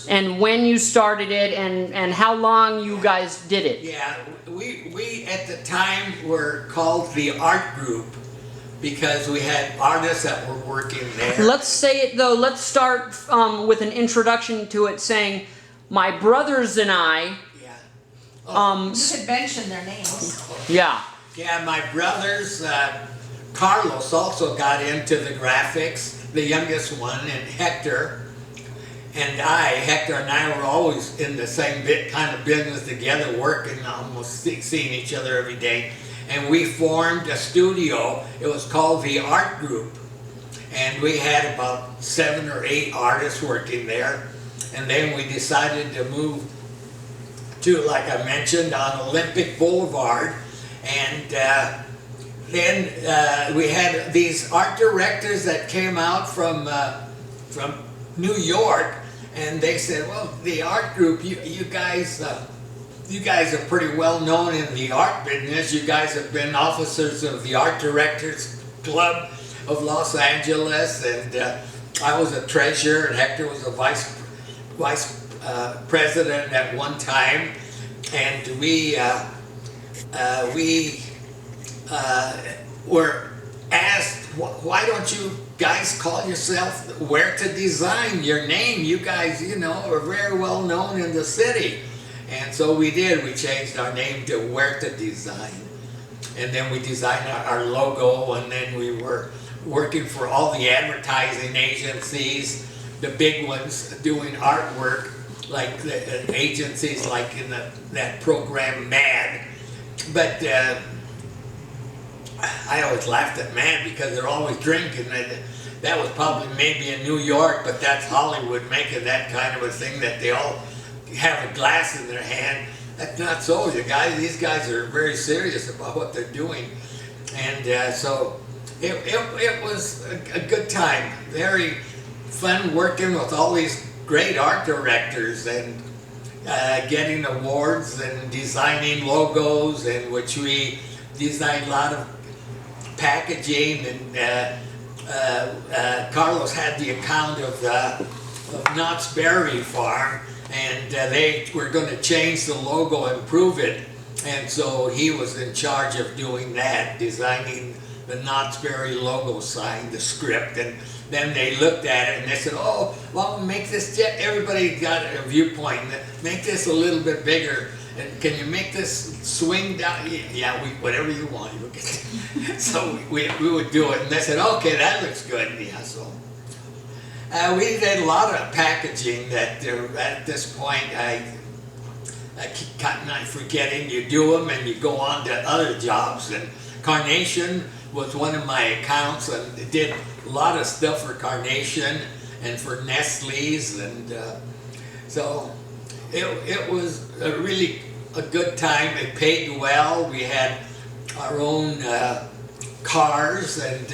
and when you started it and how long you guys did it. Yeah, we at the time were called the art group because we had artists that were working there. Let's say it though, let's start with an introduction to it saying, my brothers and I, Yeah. You could mention their names. yeah. Yeah, my brothers, Carlos also got into the graphics, the youngest one, and Hector. And Hector and I were always in the same kind of business together, working, almost seeing each other every day. And we formed a studio. It was called the Art Group. And we had about 7 or 8 artists working there. And then we decided to move to, like I mentioned, on Olympic Boulevard. And then we had these art directors that came out from New York, and they said, well, the art group, you guys are pretty well known in the art business. You guys have been officers of the Art Directors Club of Los Angeles, and I was a treasurer, and Hector was a vice president at one time, and we were asked, why don't you guys call yourself Huerta Design? Your name, you guys, are very well known in the city. And so we did. We changed our name to Huerta Design. And then we designed our logo, and then we were working for all the advertising agencies, the big ones doing artwork, like the agencies like in that program MAD. But I always laughed at MAD because they're always drinking. That was probably maybe in New York, but that's Hollywood making that kind of a thing that they all have a glass in their hand. That's not so. These guys are very serious about what they're doing. And so it was a good time. Very fun working with all these great art directors and getting awards and designing logos, in which we designed a lot of packaging, and Carlos had the account of Knott's Berry Farm, and they were going to change the logo and improve it, and so he was in charge of doing that, designing the Knott's Berry logo sign, the script, and then they looked at it and they said, oh, well, make this, everybody got a viewpoint, make this a little bit bigger. And can you make this swing down? Yeah, whatever you want. So we would do it, and they said, "Okay, that looks good." Yeah, so we did a lot of packaging. That at this point, I keep not forgetting. You do them, and you go on to other jobs. And Carnation was one of my accounts, and did a lot of stuff for Carnation and for Nestle's, and so. It was really a good time. It paid well. We had our own cars, and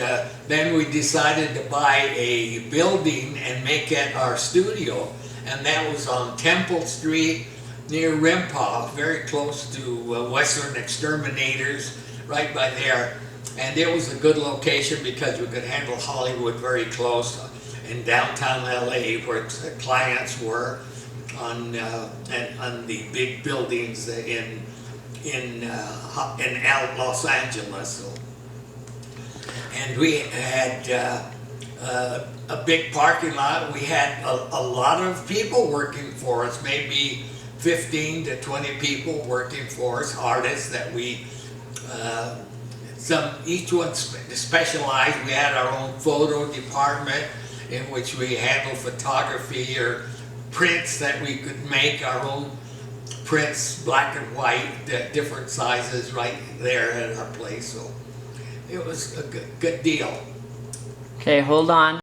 then we decided to buy a building and make it our studio, and that was on Temple Street near Rimpaw, very close to Western Exterminators, right by there. And it was a good location because we could handle Hollywood very close in downtown LA, where clients were. On the big buildings in Los Angeles, so. And we had a big parking lot. We had a lot of people working for us, maybe 15 to 20 people working for us, artists that we each one specialized. We had our own photo department in which we handled photography or prints that we could make, our own prints, black and white, different sizes right there at our place. So it was a good deal. Okay, hold on.